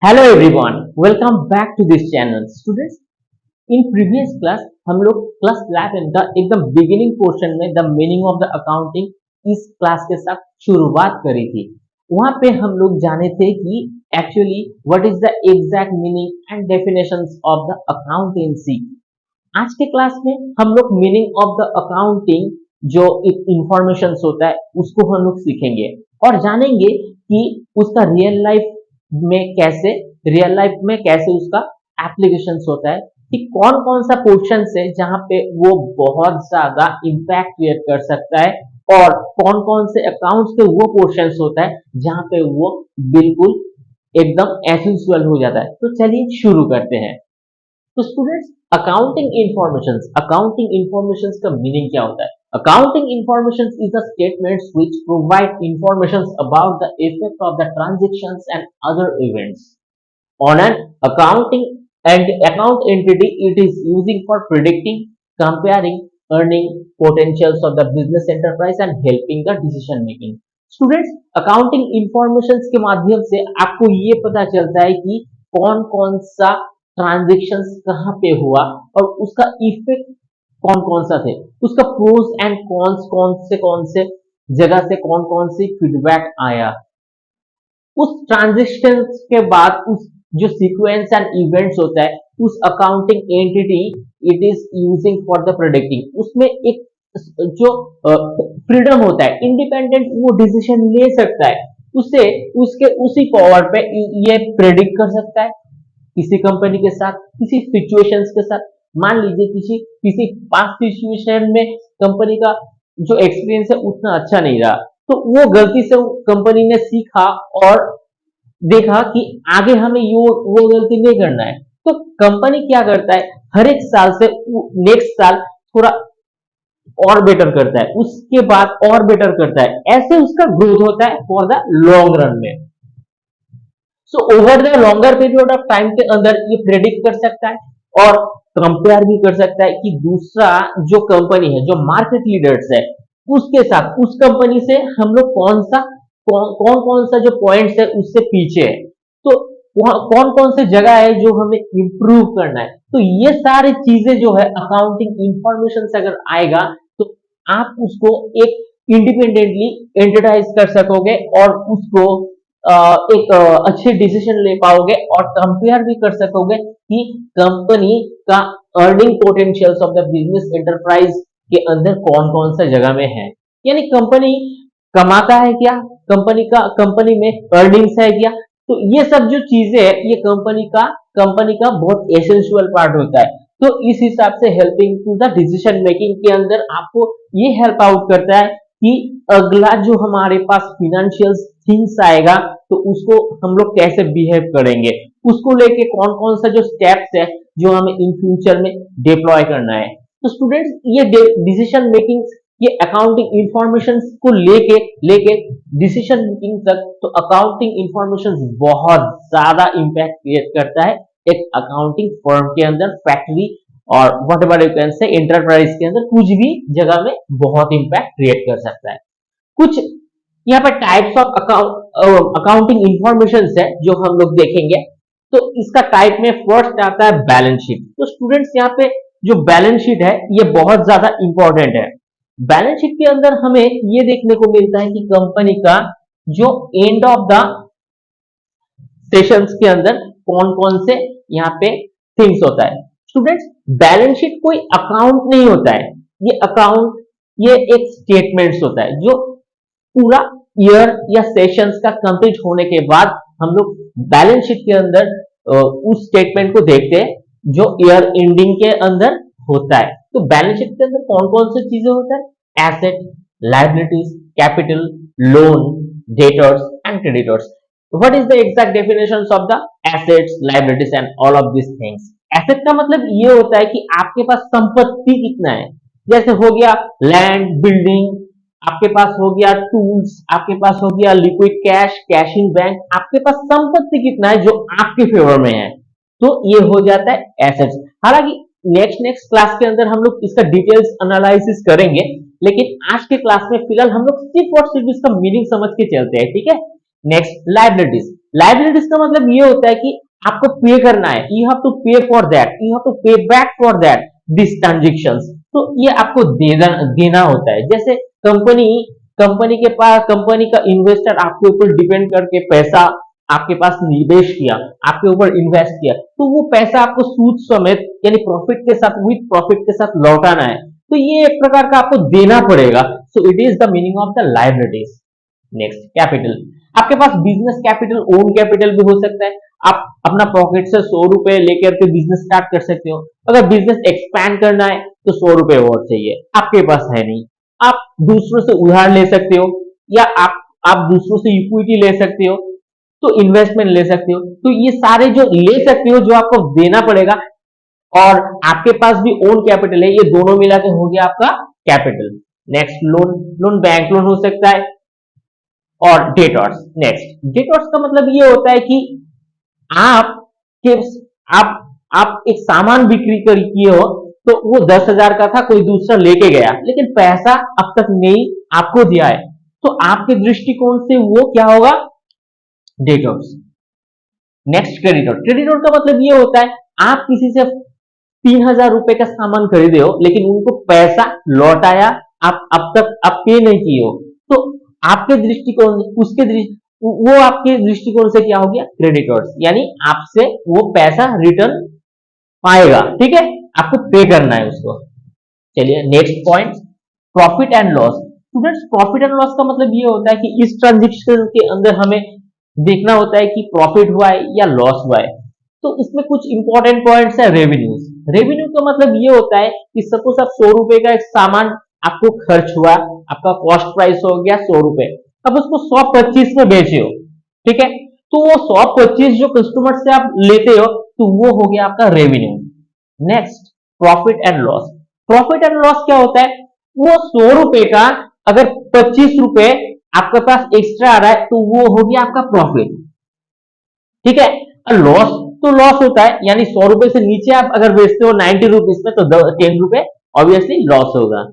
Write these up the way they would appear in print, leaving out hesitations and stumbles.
Hello everyone, welcome back to this channel. Students, in previous class हम लोग class 11 का एकदम बिगिनिंग पोर्शन में the meaning of the accounting इस class के साथ शुरुआत करी थी। वहां पे हम लोग जाने थे कि actually what is the exact meaning and definitions of the accountancy. आज के क्लास में हम लोग मीनिंग ऑफ द अकाउंटिंग जो इंफॉर्मेशन होता है उसको हम लोग सीखेंगे और जानेंगे कि उसका रियल लाइफ में कैसे उसका एप्लीकेशन होता है, कि कौन कौन सा पोर्शन है जहां पे वो बहुत ज्यादा इम्पैक्ट क्रिएट कर सकता है और कौन कौन से अकाउंट्स के वो पोर्शन होता है जहां पे वो बिल्कुल एकदम एसेंशियल हो जाता है। तो चलिए शुरू करते हैं। तो स्टूडेंट्स, अकाउंटिंग इंफॉर्मेशंस का मीनिंग क्या होता है? Accounting informations is the statements which provide informations about the effect of the transactions and other events on an accounting and account entity. It is using for predicting, comparing, earning potentials of the business enterprise and helping the decision making. Students, accounting information के माध्यम से आपको ये पता चलता है कि कौन कौन सा ट्रांजेक्शन कहाँ पे हुआ और उसका इफेक्ट कौन कौन सा थे, उसका प्रोस एंड कौन से जगह से कौन सी फीडबैक आया, उस ट्रांजेक्शन के बाद उस जो सीक्वेंस एंड इवेंट्स होता है उस accounting entity it is using for the predicting. उसमें एक जो फ्रीडम होता है, इंडिपेंडेंट वो डिसीजन ले सकता है, उसे उसके उसी पावर पे ये प्रेडिक्ट कर सकता है किसी कंपनी के साथ, किसी सिचुएशंस के साथ। मान लीजिए किसी किसी पास्ट सिचुएशन में कंपनी का जो एक्सपीरियंस है उतना अच्छा नहीं रहा, तो वो गलती से कंपनी ने सीखा और देखा कि आगे हमें वो गलती नहीं करना है, तो कंपनी क्या करता है, हर एक साल से नेक्स्ट साल थोड़ा और बेटर करता है, उसके बाद और बेटर करता है, ऐसे उसका ग्रोथ होता है फॉर द लॉन्ग रन में। So over the longer period of time के अंदर ये प्रेडिक्ट कर सकता है और कंपेयर भी कर सकता है कि दूसरा जो कंपनी है, जो मार्केट लीडर्स है, उसके साथ उस कंपनी से हम लोग कौन सा जो पॉइंट्स है उससे पीछे है, तो कौन कौन से जगह है जो हमें इंप्रूव करना है। तो ये सारी चीजें जो है अकाउंटिंग इंफॉर्मेशन से अगर आएगा तो आप उसको एक इंडिपेंडेंटली एंटरटाइज कर सकोगे और उसको एक अच्छे डिसीजन ले पाओगे और कंपेयर भी कर सकोगे कि कंपनी का earning potentials of the business enterprise के अंदर कौन कौन सा जगह में है, यानी कंपनी कमाता है क्या, कंपनी में अर्निंग्स है क्या। तो ये सब जो चीजें है ये कंपनी का बहुत एसेंशियल पार्ट होता है। तो इस हिसाब से helping to the decision making के अंदर आपको ये हेल्प आउट करता है कि अगला जो हमारे पास फिनेंशियल थिंग्स आएगा तो उसको हम लोग कैसे बिहेव करेंगे, उसको लेके कौन कौन सा जो स्टेप्स है जो हमें इन फ्यूचर में डिप्लॉय करना है। तो स्टूडेंट्स, ये डिसीजन मेकिंग, ये अकाउंटिंग इंफॉर्मेशन को लेके डिसीजन मेकिंग तक, तो अकाउंटिंग इंफॉर्मेशन बहुत ज्यादा इंपैक्ट क्रिएट करता है एक अकाउंटिंग फर्म के अंदर, फैक्ट्री और what ever you can say enterprise के अंदर, कुछ भी जगह में बहुत इंपैक्ट क्रिएट कर सकता है। कुछ यहाँ पर टाइप्स ऑफ अकाउंटिंग इंफॉर्मेशन है जो हम लोग देखेंगे। तो इसका टाइप में फर्स्ट आता है बैलेंस शीट। तो स्टूडेंट्स, यहाँ पे जो बैलेंस शीट है ये बहुत ज्यादा इंपॉर्टेंट है। बैलेंस शीट के अंदर हमें ये देखने को मिलता है कि कंपनी का जो एंड ऑफ द सेशंस के अंदर कौन कौन से यहाँ पे थिंग्स होता है। स्टूडेंट्स, बैलेंस शीट कोई अकाउंट नहीं होता है, ये एक स्टेटमेंट्स होता है जो पूरा ईयर या सेशंस का कंप्लीट होने के बाद हम लोग बैलेंस शीट के अंदर उस स्टेटमेंट को देखते हैं जो ईयर एंडिंग के अंदर होता है। तो बैलेंस शीट के अंदर कौन कौन सी चीजें होता है, asset, liabilities, capital, loan, debtors and creditors. What is the exact definitions of the assets, liabilities and all of this things. Asset का मतलब ये होता है कि आपके पास संपत्ति कितना है, जैसे हो गया लैंड, बिल्डिंग, आपके पास हो गया टूल्स, आपके पास हो गया liquid cash, cash in bank, आपके पास संपत्ति कितना है जो आपके फेवर में है, तो ये हो जाता है एसेट्स। हालांकि नेक्स्ट क्लास के अंदर हम लोग इसका डिटेल्स एनालिसिस करेंगे, लेकिन आज के क्लास में फिलहाल हम लोग सिर्फ और सिर्फ इसका मीनिंग समझ के चलते हैं, ठीक है। Next, liabilities. लायबिलिटीज का मतलब ये होता है कि आपको पे करना है, you have to pay for that, you have to pay back for that this transactions. तो ये आपको देना होता है। जैसे कंपनी कंपनी के पास कंपनी का इन्वेस्टर आपके ऊपर डिपेंड करके पैसा आपके पास निवेश किया, आपके ऊपर इन्वेस्ट किया, तो वो पैसा आपको सूद समेत यानी प्रॉफिट के साथ विद प्रॉफिट के साथ लौटाना है। तो ये एक प्रकार का आपको देना पड़ेगा। So it is the meaning of the liabilities. Next, capital. आपके पास बिजनेस कैपिटल, ओन कैपिटल भी हो सकता है। आप अपना पॉकेट से 100 रुपए लेकर के बिजनेस स्टार्ट कर सकते हो। अगर बिजनेस एक्सपैंड करना है तो 100 रुपए और चाहिए, आपके पास है नहीं। आप दूसरों से उधार ले सकते हो, या आप दूसरों से इक्विटी ले सकते हो, तो इन्वेस्टमेंट ले सकते हो। तो ये सारे जो ले सकते हो, जो आपको देना पड़ेगा, और आपके पास भी ओन कैपिटल है, ये दोनों मिला के हो गया आपका capital. Next, loan. Loan bank loan हो सकता है, और डेटर्स। नेक्स्ट, डेटर्स का मतलब ये होता है कि आप के आप एक सामान बिक्री कर किए हो, तो वो 10,000 का था, कोई दूसरा लेके गया, लेकिन पैसा अब तक नहीं आपको दिया है, तो आपके दृष्टिकोण से वो क्या होगा? डेटर्स। Next, creditor. क्रेडिटर का मतलब ये होता है आप किसी से 3,000 रुपए का सामान खरीदे हो, लेकिन उनको पैसा लौटाया आप अब तक आप पे नहीं किए हो, तो आपके दृष्टिकोण वो आपके दृष्टिकोण से क्या हो गया? क्रेडिटर्स, यानी आपसे वो पैसा रिटर्न पाएगा। ठीक है, आपको पे करना है उसको। चलिए next point, profit and loss. Students, profit and loss का मतलब ये होता है कि इस ट्रांजेक्शन के अंदर हमें देखना होता है कि प्रॉफिट हुआ है या लॉस हुआ है। तो इसमें कुछ इंपॉर्टेंट पॉइंट्स है। रेवेन्यूज। रेवेन्यू का मतलब ये होता है कि सपोज आप 100 रुपए का एक सामान आपको खर्च हुआ, आपका कॉस्ट प्राइस हो गया 100 रुपए, अब उसको 125 में बेचे हो, ठीक है, तो वो 125 जो कस्टमर से आप लेते हो, तो वो हो गया आपका revenue. Next, profit and loss. Profit and loss क्या होता है? वो 100 रुपए का अगर 25 रुपए आपके पास एक्स्ट्रा आ रहा है, तो वो हो गया आपका प्रॉफिट। ठीक है, और लॉस तो लॉस होता है, यानी 100 रुपए से नीचे आप अगर बेचते हो 90 रुपीज में, तो 10 रुपए ऑब्वियसली लॉस होगा।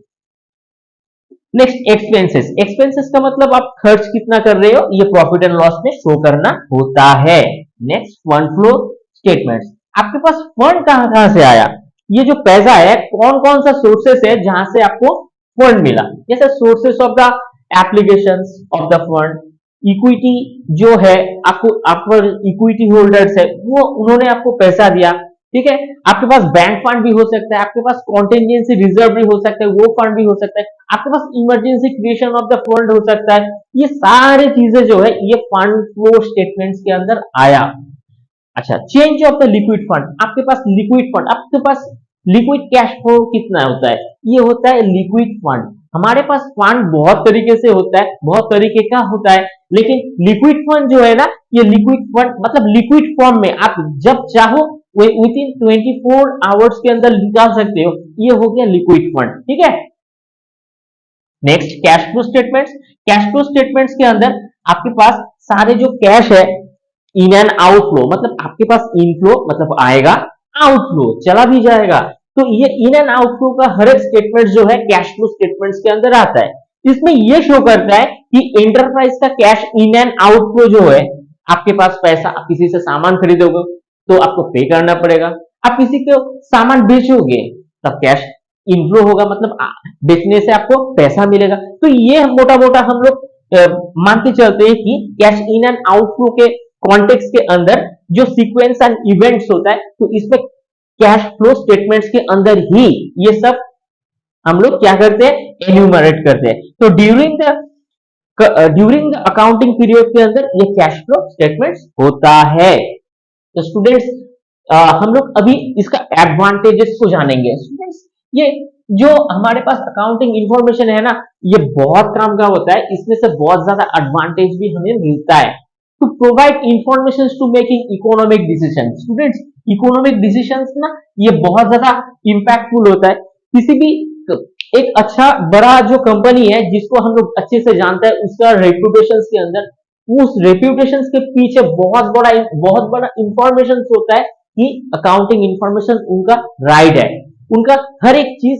Next, expenses. एक्सपेंसेस का मतलब आप खर्च कितना कर रहे हो, ये प्रॉफिट एंड लॉस में शो करना होता है। Next, fund flow statements. आपके पास फंड कहां कहां से आया, ये जो पैसा है कौन कौन सा सोर्सेस है जहां से आपको फंड मिला। जैसे sources of the applications of the fund, equity जो है आपको इक्विटी होल्डर्स है, वो उन्होंने आपको पैसा दिया। ठीक है, आपके पास बैंक फंड भी हो सकता है, आपके पास कॉन्टिजेंसी रिजर्व भी हो सकता है, वो फंड भी हो सकता है, आपके पास emergency creation of the fund हो सकता है। ये सारी चीजें जो है ये फंड फ्लो स्टेटमेंट्स के अंदर आया। अच्छा, change of the liquid fund. आपके पास लिक्विड फंड, आपके पास लिक्विड कैश फ्लो कितना होता है, ये होता है लिक्विड फंड। हमारे पास फंड बहुत तरीके से होता है, बहुत तरीके का होता है, लेकिन लिक्विड फंड जो है ना, ये लिक्विड फंड मतलब लिक्विड फॉर्म में आप जब चाहो विद इन 24 आवर्स के अंदर निकाल सकते हो, ये हो गया लिक्विड फंड। ठीक है, next, cash flow statements. Cash flow statements के अंदर आपके पास सारे जो कैश है, इन एंड आउटफ्लो, मतलब आपके पास इनफ्लो मतलब आएगा, आउटफ्लो चला भी जाएगा, तो ये इन एंड आउटफ्लो का हर एक स्टेटमेंट जो है कैश फ्लो स्टेटमेंट्स के अंदर आता है। इसमें ये शो करता है कि एंटरप्राइज का कैश इन एंड आउटफ्लो जो है, आपके पास पैसा, आप किसी से सामान खरीदोगे तो आपको पे करना पड़ेगा, आप किसी को सामान बेचोगे तब कैश इनफ्लो होगा, मतलब बेचने से आपको पैसा मिलेगा। तो ये मोटा मोटा हम लोग मान के चलते हैं कि कैश इन एंड आउटफ्लो के कॉन्टेक्स्ट के अंदर जो सीक्वेंस एंड इवेंट्स होता है, तो इसमें कैश फ्लो स्टेटमेंट्स के अंदर ही ये सब हम लोग क्या करते हैं, एन्यूमरेट करते हैं। तो ड्यूरिंग द अकाउंटिंग पीरियड के अंदर ये कैश फ्लो स्टेटमेंट्स होता है। तो स्टूडेंट्स, हम लोग अभी इसका एडवांटेजेस को जानेंगे। स्टूडेंट्स, ये जो हमारे पास अकाउंटिंग इंफॉर्मेशन है ना, ये बहुत काम का होता है, इसमें से बहुत ज्यादा एडवांटेज भी हमें मिलता है। To provide information to making economic decision. Students, economic decision ना ये बहुत ज्यादा इंपैक्टफुल होता है। किसी भी एक अच्छा बड़ा जो कंपनी है जिसको हम लोग अच्छे से जानते हैं, उसका रेप्यूटेशन के अंदर, उस रेप्यूटेशन के पीछे बहुत बड़ा इंफॉर्मेशन होता है कि अकाउंटिंग इंफॉर्मेशन उनका राइट है, उनका हर एक चीज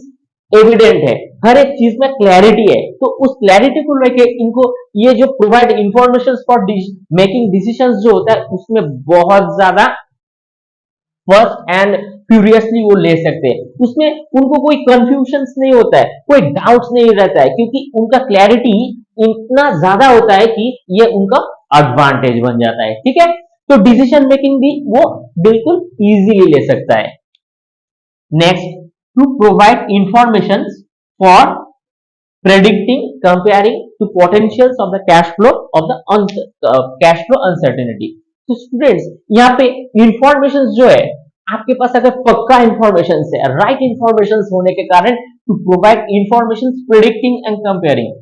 एविडेंट है, हर एक चीज में क्लैरिटी है, तो उस क्लैरिटी को लेके इनको ये जो provide information for making decisions जो होता है उसमें बहुत ज्यादा फर्स्ट एंड फ्यूरियसली वो ले सकते हैं, उसमें उनको कोई कंफ्यूजन नहीं होता है, कोई डाउट्स नहीं रहता है, क्योंकि उनका क्लैरिटी इतना ज्यादा होता है कि ये उनका एडवांटेज बन जाता है। ठीक है, तो डिसीजन मेकिंग भी वो बिल्कुल इजीली ले सकता है। Next, to provide information for predicting, comparing to potentials of the cash flow of the cash flow uncertainty। तो स्टूडेंट्स यहाँ पे इंफॉर्मेशन जो है आपके पास अगर पक्का इंफॉर्मेशन है, राइट इंफॉर्मेशन होने के कारण to provide information predicting and comparing,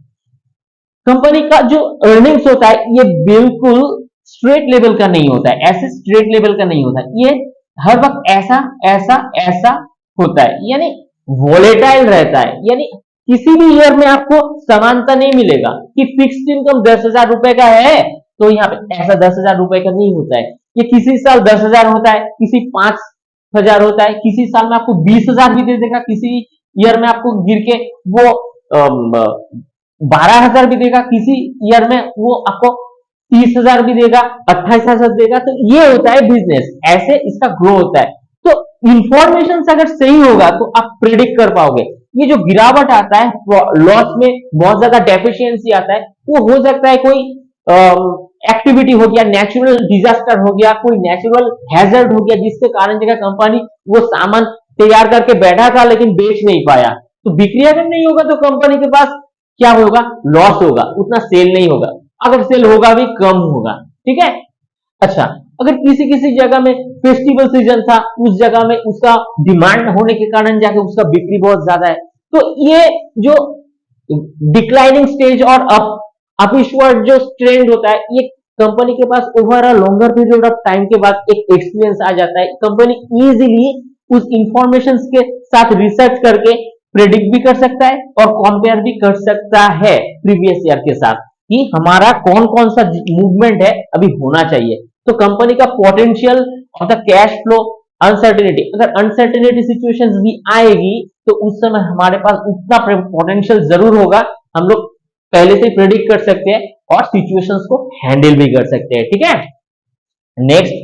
company का जो अर्निंग्स होता है ये बिल्कुल स्ट्रेट लेवल का नहीं होता है, ऐसे स्ट्रेट लेवल का नहीं होता है, ये हर वक्त ऐसा ऐसा ऐसा होता है, यानी वोलेटाइल रहता है, यानी किसी भी ईयर में आपको समानता नहीं मिलेगा कि फिक्स्ड इनकम 10,000 रुपए का है तो यहाँ पे ऐसा 10,000 रुपए का नहीं होता है, ये किसी साल 10,000 होता है, किसी 5,000 होता है, किसी साल में आपको 20,000 भी दे देगा, किसी ईयर में आपको गिर के वो 12,000 भी देगा, किसी ईयर में वो आपको 30,000 भी देगा, 28,000 देगा। तो ये होता है बिजनेस, ऐसे इसका ग्रो होता है। तो इंफॉर्मेशन अगर सही होगा तो आप प्रिडिक्ट कर पाओगे। ये जो गिरावट आता है, लॉस में बहुत ज्यादा डेफिशिएंसी आता है, वो हो सकता है कोई एक्टिविटी हो गया, नेचुरल डिजास्टर हो गया, कोई नेचुरल हैजर्ड हो गया, जिसके कारण जगह कंपनी वो सामान तैयार करके बैठा था लेकिन बेच नहीं पाया, तो बिक्री अगर नहीं होगा तो कंपनी के पास क्या होगा, लॉस होगा, उतना सेल नहीं होगा, अगर सेल होगा भी कम होगा। ठीक है, अच्छा, अगर किसी किसी जगह में फेस्टिवल सीजन था, उस जगह में उसका डिमांड होने के कारण जाके उसका बिक्री बहुत ज्यादा है, तो ये जो डिक्लाइनिंग स्टेज और अपवर्ड जो ट्रेंड होता है, ये कंपनी के पास over a longer period of time के बाद एक एक्सपीरियंस आ जाता है, कंपनी इजीली उस इंफॉर्मेशन के साथ रिसर्च करके प्रेडिक्ट भी कर सकता है और कंपेयर भी कर सकता है प्रीवियस ईयर के साथ कि हमारा कौन कौन सा मूवमेंट है अभी होना चाहिए। तो कंपनी का potential of the cash flow uncertainty, अगर अनसर्टेनिटी सिचुएशंस भी आएगी तो उस समय हमारे पास उतना पोटेंशियल जरूर होगा, हम लोग पहले से प्रेडिक्ट कर सकते हैं और सिचुएशंस को हैंडल भी कर सकते हैं। ठीक है, next,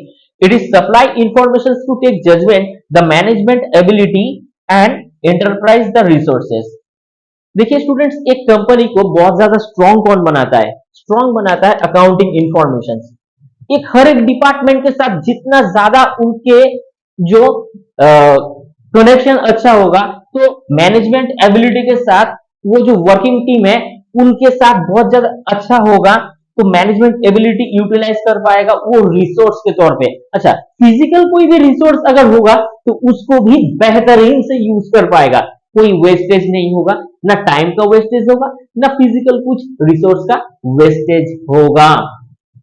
it is supply information to take judgment the management ability and enterprise the resources. देखिए स्टूडेंट्स, एक कंपनी को बहुत ज्यादा स्ट्रॉन्ग कौन बनाता है, स्ट्रॉन्ग बनाता है अकाउंटिंग इंफॉर्मेशन। एक हर एक डिपार्टमेंट के साथ जितना ज्यादा उनके जो कनेक्शन अच्छा होगा, तो मैनेजमेंट एबिलिटी के साथ वो जो वर्किंग टीम है उनके साथ बहुत ज्यादा अच्छा होगा, तो मैनेजमेंट एबिलिटी यूटिलाइज कर पाएगा वो रिसोर्स के तौर पे। अच्छा, फिजिकल कोई भी रिसोर्स अगर होगा तो उसको भी बेहतरीन से यूज कर पाएगा, कोई वेस्टेज नहीं होगा, ना टाइम का वेस्टेज होगा, ना फिजिकल कुछ रिसोर्स का वेस्टेज होगा।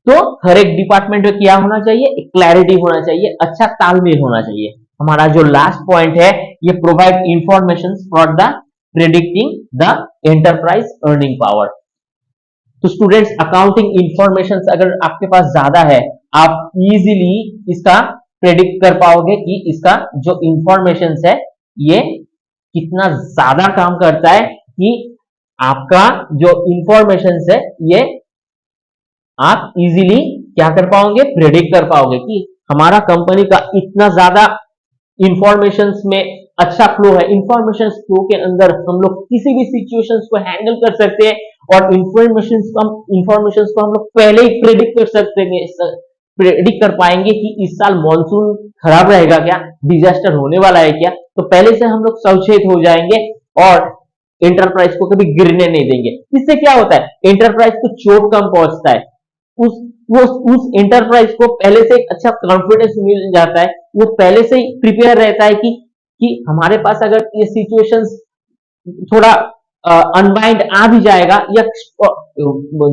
तो हर एक डिपार्टमेंट में क्या होना चाहिए, एक क्लैरिटी होना चाहिए, अच्छा तालमेल होना चाहिए। हमारा जो लास्ट पॉइंट है, ये provide information for the predicting the enterprise earning power. तो स्टूडेंट्स, अकाउंटिंग इंफॉर्मेशन अगर आपके पास ज्यादा है, आप इजीली इसका प्रेडिक्ट कर पाओगे कि इसका जो इंफॉर्मेशन है ये कितना ज्यादा काम करता है, कि आपका जो इंफॉर्मेशन है ये आप इजीली क्या कर पाओगे, प्रेडिक्ट कर पाओगे कि हमारा कंपनी का इतना ज्यादा इंफॉर्मेशन में अच्छा फ्लो है, इंफॉर्मेशन फ्लो के अंदर हम लोग किसी भी सिचुएशंस को हैंडल कर सकते हैं और इंफॉर्मेशन को हम लोग पहले ही प्रेडिक्ट कर सकते हैं, प्रेडिक्ट कर पाएंगे कि इस साल मॉनसून खराब रहेगा क्या, डिजास्टर होने वाला है क्या, तो पहले से हम लोग सचेत हो जाएंगे और एंटरप्राइज को कभी गिरने नहीं देंगे। इससे क्या होता है, एंटरप्राइज को चोट कम पहुंचता है, उस एंटरप्राइज को पहले से एक अच्छा कॉन्फिडेंस मिल जाता है, वो पहले से ही प्रिपेयर रहता है कि हमारे पास अगर ये सिचुएशंस थोड़ा अनबाइंड आ भी जाएगा या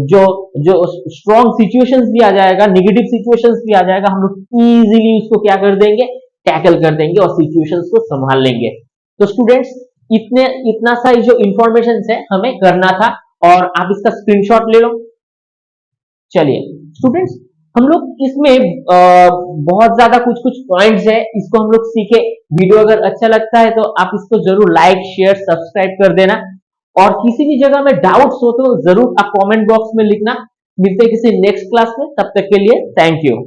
जो जो स्ट्रॉन्ग सिचुएशंस भी आ जाएगा, नेगेटिव सिचुएशंस भी आ जाएगा, हम लोग इजीली उसको क्या कर देंगे, टैकल कर देंगे और सिचुएशंस को संभाल लेंगे। तो स्टूडेंट्स, इतना सा जो इंफॉर्मेशन है हमें करना था और आप इसका स्क्रीनशॉट ले लो। चलिए स्टूडेंट्स, हम लोग इसमें बहुत ज्यादा कुछ कुछ पॉइंट्स है, इसको हम लोग सीखे। वीडियो अगर अच्छा लगता है तो आप इसको जरूर लाइक शेयर सब्सक्राइब कर देना और किसी भी जगह में डाउट्स हो तो जरूर आप कमेंट बॉक्स में लिखना। मिलते हैं किसी नेक्स्ट क्लास में, तब तक के लिए थैंक यू।